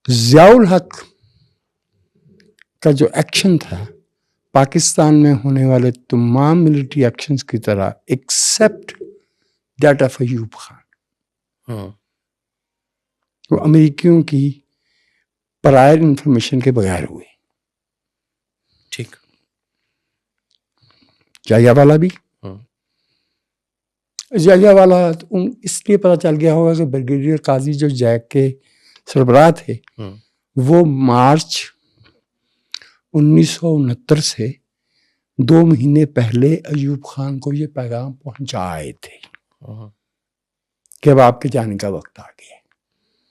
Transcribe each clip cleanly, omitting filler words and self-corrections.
ضیاء الحق کا جو ایکشن تھا پاکستان میں ہونے والے تمام ملٹری ایکشنز کی طرح accept that of Ayub Khan, وہ امریکیوں کی پرائر انفارمیشن کے بغیر ہوئے. ٹھیک. جالیہ والا بھی، جالیہ والا اس لیے پتہ چل گیا ہوگا کہ بریگیڈیئر قاضی جو جیک کے سربراہ تھے وہ مارچ 1969 سے 2 مہینے پہلے ایوب خان کو یہ پیغام پہنچا آئے تھے کہ اب آپ کے جانے کا وقت آ گیا.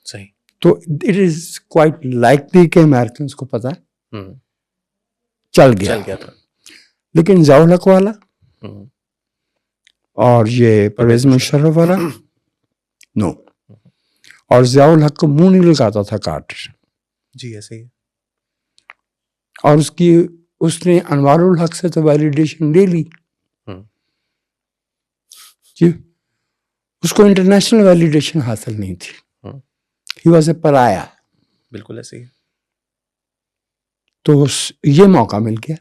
صحیح. تو اٹ از کوائٹ لائکلی کہ امریکنس کو پتہ چل گیا تھا. لیکن ضیاء الحق والا اور یہ پرویز مشرف والا نو. اور ضیاء الحق کو منہ نہیں لگاتا تھا کارٹر. جی ایسے ہی. اور اس نے انوار الحق سے تو ویلیڈیشن لے لی جی، اس کو انٹرنیشنل ویلیڈیشن حاصل نہیں تھی. ہی واز اے پرایا. بالکل ایسے ہی. تو یہ موقع مل گیا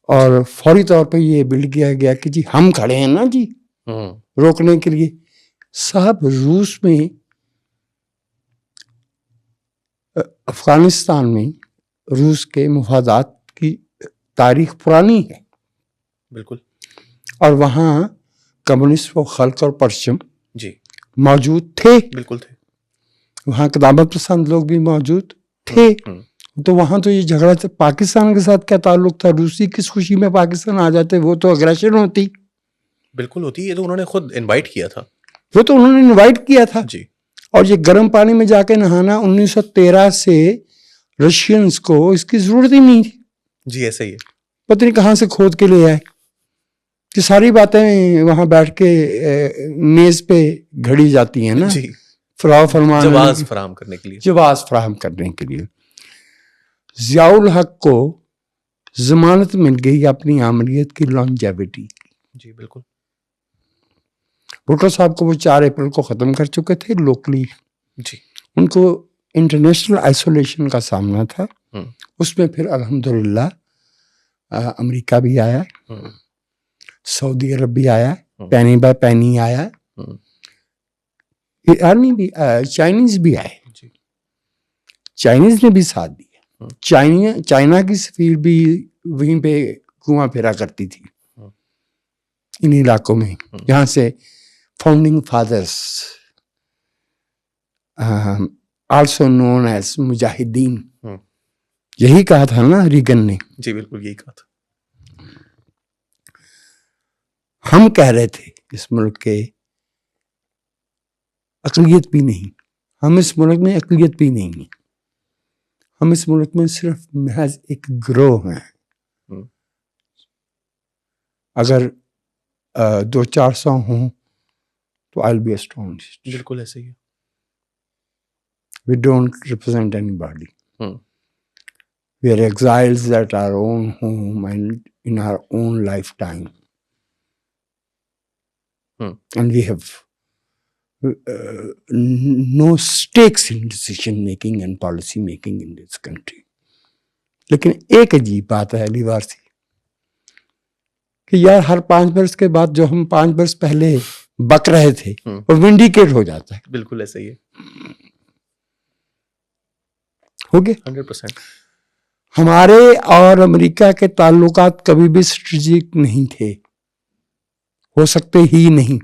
اور فوری طور پہ یہ بلڈ کیا گیا کہ جی ہم کھڑے ہیں نا جی روکنے کے لیے. صاحب روس میں افغانستان میں روس کے مفادات کی تاریخ پرانی ہے. بالکل. اور وہاں کمیونسٹ و خلق اور پرچم جی موجود تھے. بالکل تھے. وہاں قدامت پسند لوگ بھی موجود تھے. تو وہاں تو یہ جھگڑا پاکستان کے ساتھ کیا تعلق تھا؟ روسی کس خوشی میں پاکستان آ جاتے؟ وہ تو اگریشن ہوتی. بالکل ہوتی. یہ تو انہوں نے خود انوائٹ کیا تھا. وہ تو انہوں نے انوائٹ کیا تھا. جی. اور یہ گرم پانی میں جا کے نہانا 1913 سے رشینز کو اس کی ضرورت ہی نہیں تھی. جی ایسے ہی. پتہ نہیں کہاں سے کھود کے لے آئے. یہ ساری باتیں وہاں بیٹھ کے میز پہ گھڑی جاتی ہیں نا. جی. جواز فراہم کرنے کے لیے. جواز فراہم کرنے کے لیے. ضیاء الحق کو ضمانت مل گئی اپنی عملیت کی لانجیوٹی. جی بالکل. بھٹو صاحب کو وہ 4 اپریل کو ختم کر چکے تھے لوکلی. جی. ان کو انٹرنیشنل آئسولیشن کا سامنا تھا. اس میں پھر الحمدللہ امریکہ بھی آیا، سعودی عرب بھی آیا، پینی بائی پینی آیا، ایرانی بھی، چائنیز بھی آئے. چائنیز نے بھی ساتھ دیا. چائنا کی سفیر بھی وہیں پہ گھوما پھرا کرتی تھی ان علاقوں میں جہاں سے founding fathers also known as مجاہدین. یہی کہا تھا نا ریگن نے. جی بالکل یہی کہا تھا. ہم کہہ رہے تھے اس ملک کے اقلیت بھی نہیں، ہم اس ملک میں اقلیت بھی نہیں ہیں، ہم اس ملک میں صرف محض ایک گروہ ہیں. اگر 200-400 ہوں تو I'll be astonished. بالکل ایسے ہی. We don't represent anybody. We are exiles at our own home and in our own lifetime. And we have no stakes in decision making and policy making in this country. لیکن ایک عجیب بات ہے علی وارثی کہ یار ہر 5 برس کے بعد جو ہم 5 برس پہلے بک رہے تھے وہ ونڈیکیٹ ہو جاتا ہے. بالکل ایسے ہی ہے. ہو گئے 100%. ہمارے اور امریکہ کے تعلقات کبھی بھی اسٹریٹجک نہیں تھے، ہو سکتے ہی نہیں.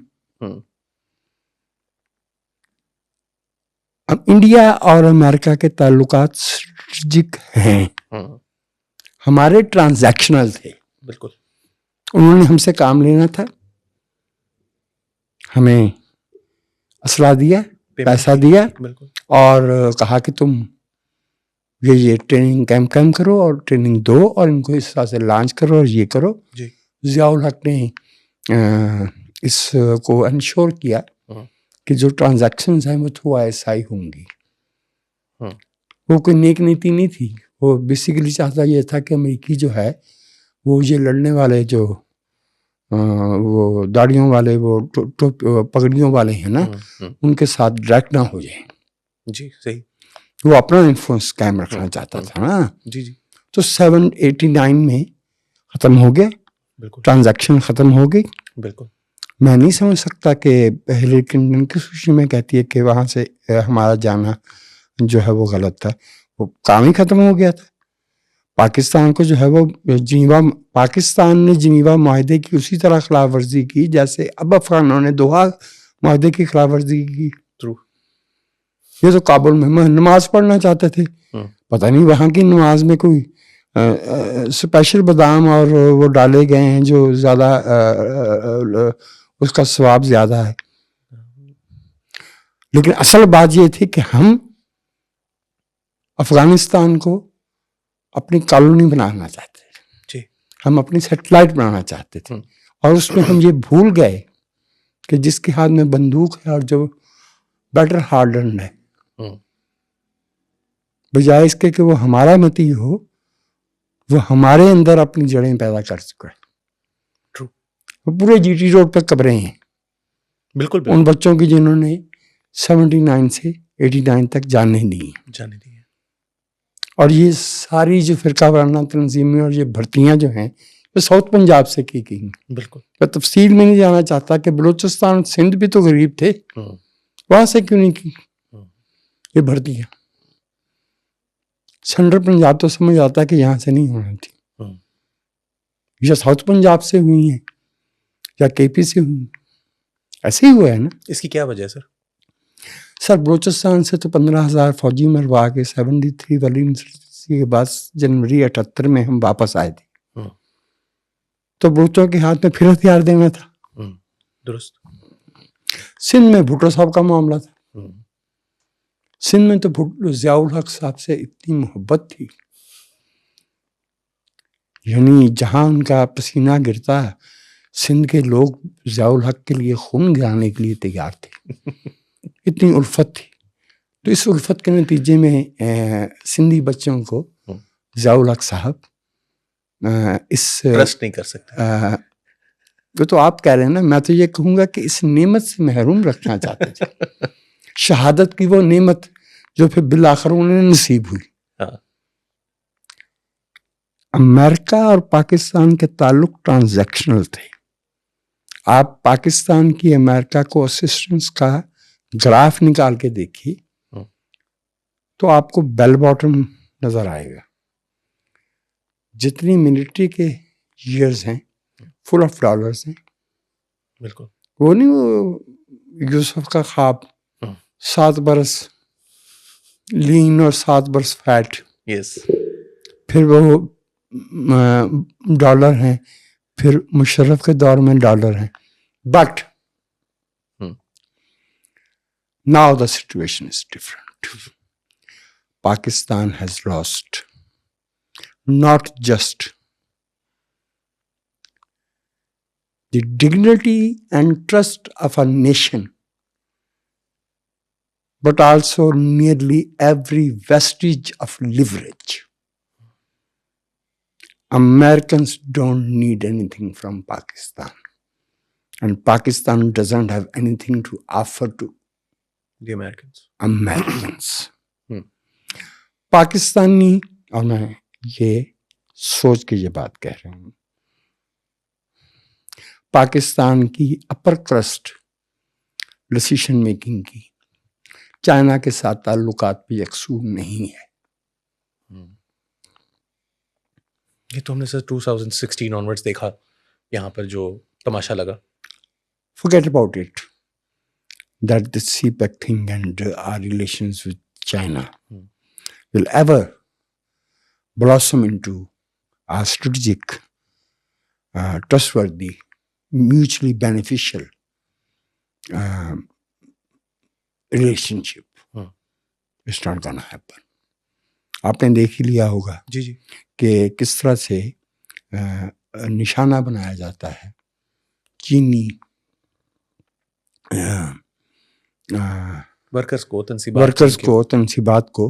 اب انڈیا اور امریکہ کے تعلقات اسٹریٹجک ہیں. ہمارے ٹرانزیکشنل تھے. بالکل. انہوں نے ہم سے کام لینا تھا، ہمیں اسلحہ دیا، پیسہ دیا اور کہا کہ تم یہ ٹریننگ کیمپ کرو اور ٹریننگ دو اور ان کو اس طرح سے لانچ کرو اور یہ کرو. ضیاء الحق نے اس کو انشور کیا کہ جو ٹرانزیکشنز ہیں وہ تھرو ISI ہوں گی. وہ کوئی نیک نیتی نہیں تھی، وہ بیسیکلی چاہتا یہ تھا کہ امریکی جو ہے وہ یہ لڑنے والے جو وہ داڑھیوں والے وہ پگڑیوں والے ہیں نا ان کے ساتھ ڈائریکٹ نہ ہو جائیں. جی صحیح. وہ اپنا انفلوئنس قائم رکھنا چاہتا تھا نا. جی جی تو 789 میں ختم ہو گیا, بالکل ٹرانزیکشن ختم ہو گئی. بالکل. میں نہیں سمجھ سکتا کہ ہلیری کلنٹن کس خوشی میں کہتی ہے کہ وہاں سے ہمارا جانا جو ہے وہ غلط تھا. وہ کام ہی ختم ہو گیا تھا. پاکستان کو جو ہے وہ پاکستان نے جنیوا معاہدے کی اسی طرح خلاف ورزی کی جیسے اب افغانوں نے دوحہ معاہدے کی خلاف ورزی کی. ٹرو. یہ تو کابل میں نماز پڑھنا چاہتے تھے, پتہ نہیں وہاں کی نماز میں کوئی اسپیشل بادام اور وہ ڈالے گئے ہیں جو زیادہ اس کا ثواب زیادہ ہے. لیکن اصل بات یہ تھی کہ ہم افغانستان کو اپنی کالونی بنانا چاہتے تھے, ہم اپنی سیٹلائٹ بنانا چاہتے تھے, اور اس میں ہم یہ بھول گئے کہ جس کے ہاتھ میں بندوق ہے اور جو بیٹر ہارڈنڈ ہے, بجائے اس کے کہ وہ ہمارا متی ہو, وہ ہمارے اندر اپنی جڑیں پیدا کر چکا ہے. وہ پورے جی ٹی روڈ پہ قبریں ہیں بالکل ان بچوں کی جنہوں نے 79 سے 89 تک جانے دی. اور یہ ساری جو فرقہ وارانہ تنظیمیں اور یہ بھرتیاں جو ہیں وہ ساؤتھ پنجاب سے کی گئی. بالکل. میں تفصیل میں نہیں جانا چاہتا کہ بلوچستان سندھ بھی تو غریب تھے, وہاں سے کیوں نہیں کی یہ بھرتیاں. سینٹرل پنجاب تو سمجھ آتا ہے کہ یہاں سے نہیں ہونا تھی, یا ساؤتھ پنجاب سے ہوئی ہیں یا کے پی سے ہوئی, ایسے ہی ہوا ہے نا. اس کی کیا وجہ ہے سر بلوچستان سے تو 15,000 فوجی مروا کے 73 والی انسرجنسی کے بعد جنوری 78 میں ہم واپس آئے تھے, تو بلوچوں کے ہاتھ میں پھر ہتھیار دینا تھا. درست. سندھ میں بھٹو صاحب کا معاملہ تھا. سندھ میں تو ضیاء الحق صاحب سے اتنی محبت تھی, یعنی جہاں ان کا پسینہ گرتا سندھ کے لوگ ضیاء الحق کے لیے خون گرانے کے لیے تیار تھے, اتنی الفت تھی. تو اس الفت کے نتیجے میں سندھی بچوں کو ضیاء الحق صاحب اس ٹرسٹ نہیں کر سکتے. وہ تو آپ کہہ رہے ہیں نا, میں تو یہ کہوں گا کہ اس نعمت سے محروم رکھنا چاہتے تھے, شہادت کی وہ نعمت جو پھر بالآخر انہیں نصیب ہوئی. امریکہ اور پاکستان کے تعلق ٹرانزیکشنل تھے. آپ پاکستان کی امریکہ کو اسسٹنس کا گراف نکال کے دیکھیے تو آپ کو بیل باٹم نظر آئے گا. جتنی ملٹری کے ایئرز ہیں فل آف ڈالرز ہیں. بالکل. وہ نہیں وہ یوسف کا خواب 7 برس لین اور 7 برس فیٹ, پھر وہ ڈالر ہیں, پھر مشرف کے دور میں ڈالر ہیں. But now the situation is different. Pakistan has lost not just the dignity and trust of a nation, but also nearly every vestige of leverage. Americans don't need anything from Pakistan, and Pakistan doesn't have anything to offer to the Americans. Pakistani, اور میں یہ سوچ کے یہ بات کہہ رہا ہوں, پاکستان کی اپر کرسٹ ڈسیشن میکنگ کی چائنا کے ساتھ تعلقات بھی یکسو نہیں ہے. یہ تو ہم نے سر 2016 آنورڈز دیکھا, یہاں پر جو تماشا لگا. Forget about it. That the CPEC thing and our relations with China will ever blossom into a strategic, trustworthy, mutually beneficial relationship. It's not gonna happen. آپ نے دیکھ ہی لیا ہوگا کہ کس طرح سے نشانہ بنایا جاتا ہے چینی ورکرز کو تنصیبات کو